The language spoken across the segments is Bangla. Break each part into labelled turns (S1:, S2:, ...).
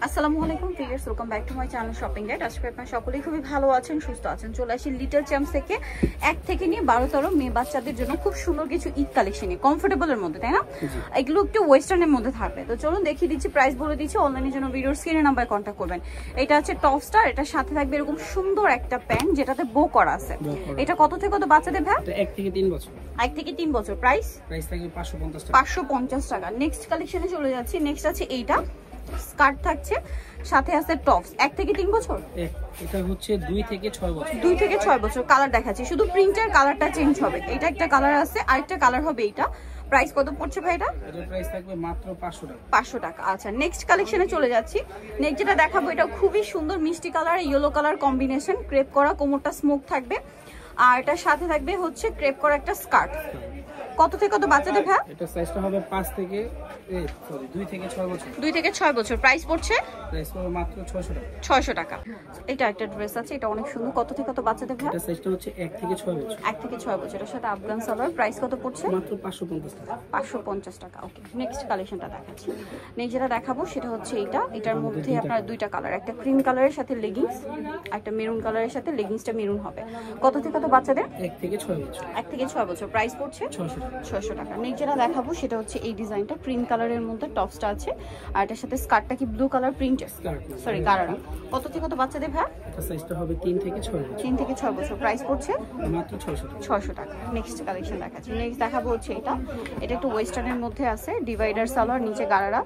S1: আসসালামু আলাইকুম viewers, welcome back to my channel shopping guide. আজকে আপনারা সকলেই খুবই ভালো আছেন, সুস্থ আছেন। চলে আসি লিটল চ্যাম্পস থেকে 1 থেকে নিয়ে 12 মেয়ে বাচ্চাদের জন্য খুব সুন্দর কিছু ঈদ কালেকশন, কমফোর্টেবলের মধ্যে, তাই না? এগুলো একটু ওয়েস্টার্নের মধ্যে থাকবে। তো চলুন দেখিয়ে দিচ্ছি, প্রাইস বলে দিচ্ছি। অনলাইনের জন্য ভিডিওর স্ক্রিনে নাম্বারে কন্ট্যাক্ট করবেন। এটা হচ্ছে টপ স্টার, এটার সাথে থাকবে এরকম সুন্দর একটা প্যান্ট যেটাতে বো করা আছে। এটা কত থেকে কত বাচ্চাদের ভাই?
S2: 1 থেকে 3 বছর।
S1: 1 থেকে 3 বছর। প্রাইস
S2: থাকবে 550 টাকা।
S1: 550 টাকা। নেক্সট কালেকশনে চলে যাচ্ছি। নেক্সট আছে এইটা, স্কার্ট থাকছে, সাথে আছে টপস। 1 থেকে 3 বছর।
S2: এটা হচ্ছে 2 থেকে 6 বছর।
S1: 2 থেকে 6 বছর। কালার দেখাচ্ছি, শুধু প্রিন্টের কালারটা চেঞ্জ হবে। এটা একটা কালার আছে, আরেকটা কালার হবে এইটা। প্রাইস কত পড়ছে ভাই এটা?
S2: এটার প্রাইস থাকবে মাত্র 500 টাকা।
S1: 500 টাকা। আচ্ছা, নেক্সট কালেকশনে চলে যাচ্ছি। নেক্সট যেটা দেখাবো, এটা খুবই সুন্দর মিষ্টি colour, yellow colour combination, crepe করা, কোমরটা স্মোক থাকবে। আর এটার সাথে থাকবে হচ্ছে ক্রেপ করা একটা স্কার্ট। কত থেকে কত বাচ্চাদের ভাই?
S2: এটা সাইজটা হবে 2 থেকে 6 বছর।
S1: 2 থেকে 6 বছর। প্রাইস পড়ছে
S2: মাত্র 600 টাকা।
S1: 600 টাকা। এটা একটা ড্রেস আছে, এটা অনেক সুন্দর। কত থেকে কত বাচ্চাদের ভাই?
S2: এটা সাইজটা হচ্ছে 1 থেকে 6 বছর।
S1: 1 থেকে 6 বছর। এর সাথে আফগান সালোয়ার। প্রাইস কত পড়ছে?
S2: মাত্র 550 টাকা।
S1: 550 টাকা। ওকে, নেক্সট কালেকশনটা দেখাচ্ছি। নেক্সট যেটা দেখাবো সেটা হচ্ছে এইটা। এটার মধ্যে আপনার দুইটা কালার, একটা ক্রিম কালারের সাথে লেগিংস, একটা মেরুন কালারের সাথে লেগিংসটা মেরুন হবে। কত থেকে কত বাচ্চাদের?
S2: 1 থেকে 6 বছর।
S1: 1 থেকে 6 বছর। প্রাইস পড়ছে 600 টাকা। নেক্সট যেটা দেখাবো সেটা হচ্ছে এই ডিজাইনটা, ক্রিম কালারের মধ্যে টপসটা আছে, আর এটার সাথে স্কার্টটা কি ব্লু কালার প্রিন্টের, সরি গারারা। কত থেকে কত বাচ্চাদের ভাই?
S2: এটা সাইজটা হবে 3 থেকে 6 বছর।
S1: 3 থেকে 6 বছর। প্রাইস পড়ছে
S2: মাত্র 600 টাকা।
S1: 600 টাকা। নেক্সট কালেকশন দেখাচ্ছি। নেক্সট দেখাবো হচ্ছে এটা একটু ওয়েস্টার্নের মধ্যে আছে, ডিভাইডার সালোয়ার, নিচে গারারা,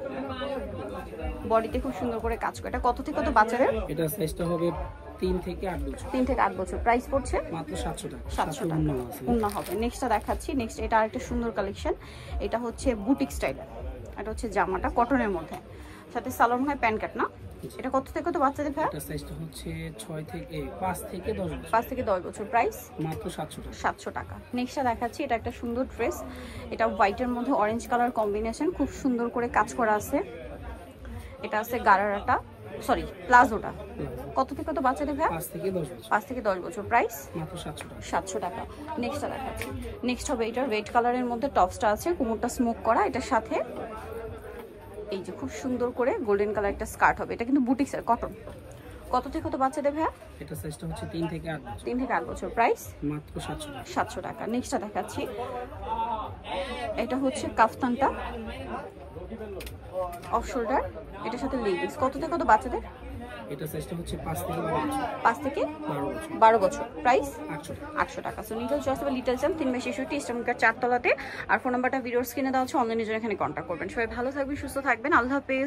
S1: বডিতে খুব সুন্দর করে কাজ করে। এটা কত থেকে কত বাচ্চাদের?
S2: এটা সাইজটা হবে 3 থেকে 8 বছর।
S1: 3 থেকে 8 বছর। প্রাইস পড়ছে
S2: মাত্র 700 টাকা।
S1: 700 টাকা উন্না হবে। নেক্সটটা দেখাচ্ছি। নেক্সট এটা আরেকটা সুন্দর কালেকশন, এটা হচ্ছে বুটিক স্টাইল। এটা হচ্ছে জামাটা কটনের মধ্যে, সাথে সালোয়ার হয় প্যান্ট কাট, না? এটা কত থেকে কত বাচ্চাদের ভাই?
S2: এটা সাইজটা হচ্ছে 5 থেকে 10 বছর।
S1: 5 থেকে 10 বছর। প্রাইস
S2: মাত্র 700 টাকা।
S1: 700 টাকা। নেক্সটটা দেখাচ্ছি, এটা একটা সুন্দর ড্রেস, এটা হোয়াইটের মধ্যে অরেঞ্জ কালার কম্বিনেশন, খুব সুন্দর করে কাজ করা আছে। এটা আছে গারারাটা, সরি প্লাজোটা। কত থেকে কত বাচ্চাদের ভাই?
S2: 5 থেকে 10 বছর।
S1: 5 থেকে 10 বছর। প্রাইস
S2: মাত্র 700 টাকা।
S1: 700 টাকা। নেক্সটটা দেখাচ্ছি। নেক্সট হবে এটা, রেড কালারের মধ্যে টপসটা আছে, কোমরটা স্মোক করা, এটার সাথে এই যে খুব সুন্দর করে গোল্ডেন কালার একটা স্কার্ট হবে। এটা কিন্তু বুটিক স্যার, কটন। কত থেকে কত বাচ্চাদের ভাই?
S2: এটা সাইজটা হচ্ছে 3 থেকে 8 বছর।
S1: 3 থেকে 8 বছর। প্রাইস
S2: মাত্র 700 টাকা।
S1: 700 টাকা। নেক্সটটা দেখাচ্ছি, এটা হচ্ছে কাফতানটা অফ শোল্ডার, এটার সাথে লেগিংস। কত থেকে কত বাচ্চাদের?
S2: এটা সাইজটা হচ্ছে 5 থেকে 12 বছর।
S1: 5 থেকে 12 বছর। প্রাইস 800 টাকা। সো লিটল চয়েস হবে লিটল চ্যাম্প, 3/66 ইস্টার্ন কার 4 তলাতে। আর ফোন নাম্বারটা ভিডিওর স্ক্রিনে দেওয়া হচ্ছে। অনলাইনে জন্য এখানে কন্ট্যাক্ট করবেন। সবাই ভালো থাকবেন, সুস্থ থাকবেন। আল্লাহ হাফেজ।